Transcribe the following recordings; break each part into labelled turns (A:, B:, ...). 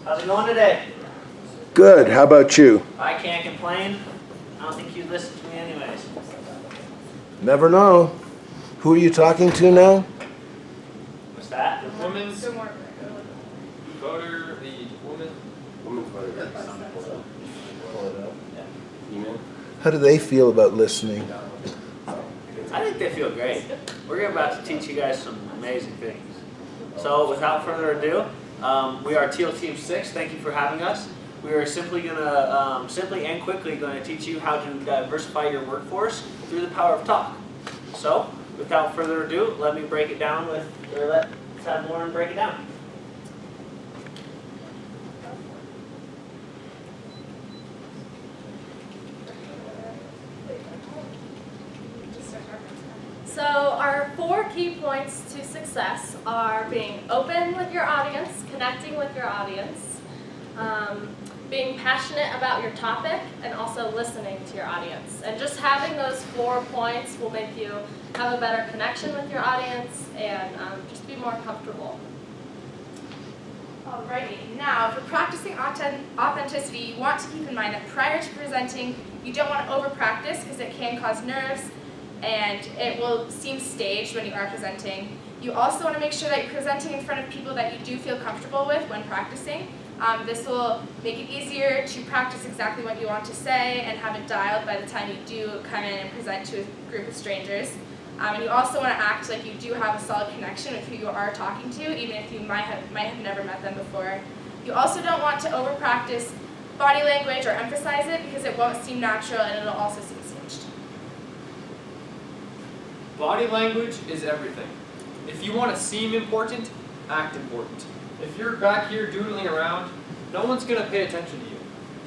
A: How's it going today?
B: Good. How about you?
A: I can't complain. I don't think you'd listen to me anyways.
B: Never know. Who are you talking to now?
A: What's that?
C: The woman's voter, the woman's voter.
B: How do they feel about listening?
A: I think they feel great. We're about to teach you guys some amazing things. So without further ado, we are Teal Team 6. Thank you for having us. We are simply and quickly going to teach you how to diversify your workforce through the power of talk. So without further ado, let's have Lauren break it down.
D: So our 4 key points to success are being open with your audience, connecting with your audience, being passionate about your topic, and also listening to your audience. And just having those 4 points will make you have a better connection with your audience and just be more comfortable.
E: Alrighty, now for practicing authenticity, you want to keep in mind that prior to presenting, you don't want to over-practice because it can cause nerves and it will seem staged when you are presenting. You also want to make sure that you're presenting in front of people that you do feel comfortable with when practicing. This will make it easier to practice exactly what you want to say and have it dialed by the time you do come in and present to a group of strangers. And you also want to act like you do have a solid connection with who you are talking to, even if you might have never met them before. You also don't want to over-practice body language or emphasize it because it won't seem natural and it'll also seem staged.
C: Body language is everything. If you want to seem important, act important. If you're back here doodling around, no one's going to pay attention to you.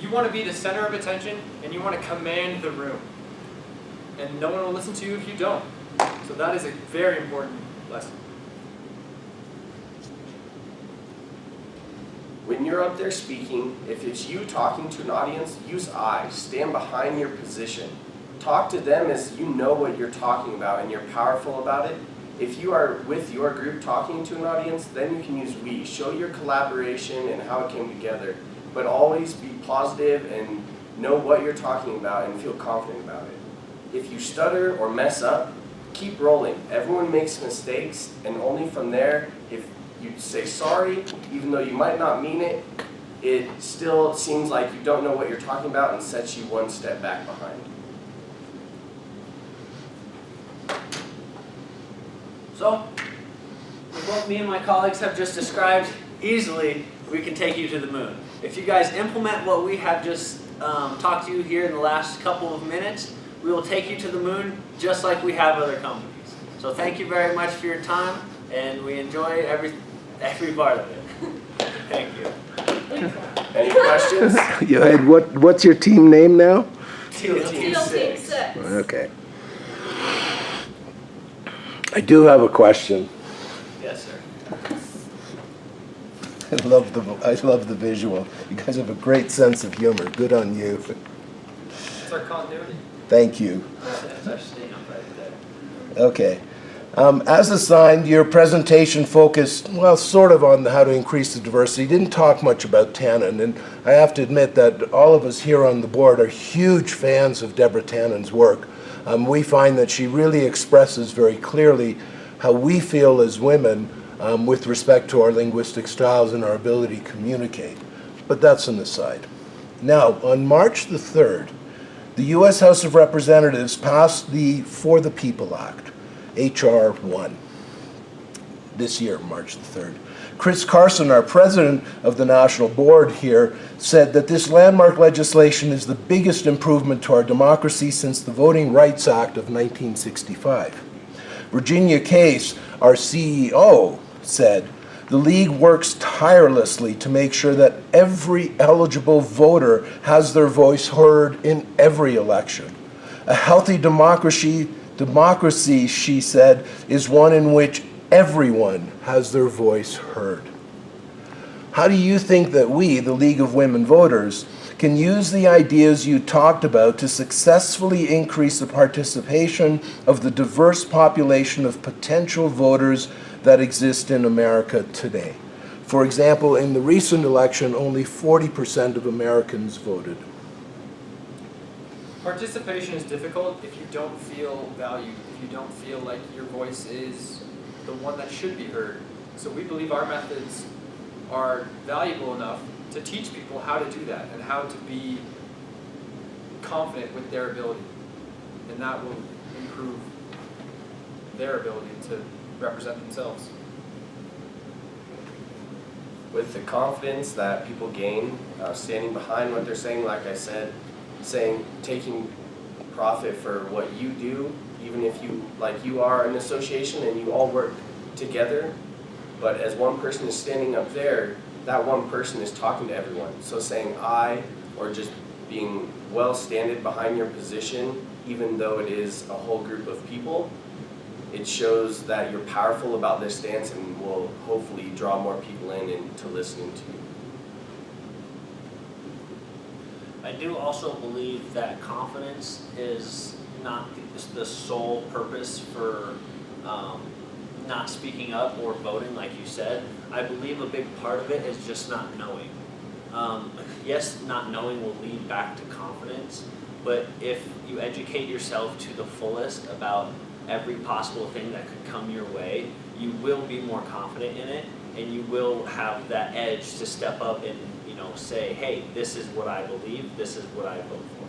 C: You want to be the center of attention and you want to command the room. And no one will listen to you if you don't. So that is a very important lesson.
F: When you're up there speaking, if it's you talking to an audience, use I. Stand behind your position. Talk to them as you know what you're talking about and you're powerful about it. If you are with your group talking to an audience, then you can use we. Show your collaboration and how it came together. But always be positive and know what you're talking about and feel confident about it. If you stutter or mess up, keep rolling. Everyone makes mistakes, and only from there, if you say sorry, even though you might not mean it, it still seems like you don't know what you're talking about and sets you one step back behind.
A: So, with what me and my colleagues have just described, easily we can take you to the moon. If you guys implement what we have just talked to you here in the last couple of minutes, we will take you to the moon just like we have other companies. So thank you very much for your time, and we enjoy every part of it. Thank you.
F: Any questions?
B: You had what's your team name now?
A: Teal Team
D: Teal Team
A: 6.
D: 6.
B: Okay. I do have a question.
A: Yes, sir.
B: I love the visual. You guys have a great sense of humor. Good on you.
C: It's our continuity.
B: Thank you.
A: That's our stamp right there.
B: Okay. As assigned, your presentation focused, well, sort of on how to increase the diversity. Didn't talk much about Tannen, and I have to admit that all of us here on the board are huge fans of Deborah Tannen's work. We find that she really expresses very clearly how we feel as women with respect to our linguistic styles and our ability to communicate. But that's an aside. Now, on March the 3rd, the U.S. House of Representatives passed the For the People Act, H.R. 1, this year, March the 3rd. Chris Carson, our president of the National Board here, said that this landmark legislation is the biggest improvement to our democracy since the Voting Rights Act of 1965. Virginia Case, our CEO, said, "The League works tirelessly to make sure that every eligible voter has their voice heard in every election. A healthy democracy, she said, is one in which everyone has their voice heard." How do you think that we, the League of Women Voters, can use the ideas you talked about to successfully increase the participation of the diverse population of potential voters that exist in America today? For example, in the recent election, only 40% of Americans voted.
C: Participation is difficult if you don't feel valued, if you don't feel like your voice is the one that should be heard. So we believe our methods are valuable enough to teach people how to do that and how to be confident with their ability. And that will improve their ability to represent themselves.
F: With the confidence that people gain, standing behind what they're saying, like I said, taking profit for what you do, even if you are an association and you all work together, but as one person is standing up there, that one person is talking to everyone. So saying I, or just being well standed behind your position, even though it is a whole group of people, it shows that you're powerful about this stance and will hopefully draw more people in into listening to you.
A: I do also believe that confidence is not the sole purpose for not speaking up or voting, like you said. I believe a big part of it is just not knowing. Yes, not knowing will lead back to confidence, but if you educate yourself to the fullest about every possible thing that could come your way, you will be more confident in it, and you will have that edge to step up and say, hey, this is what I believe, this is what I vote for.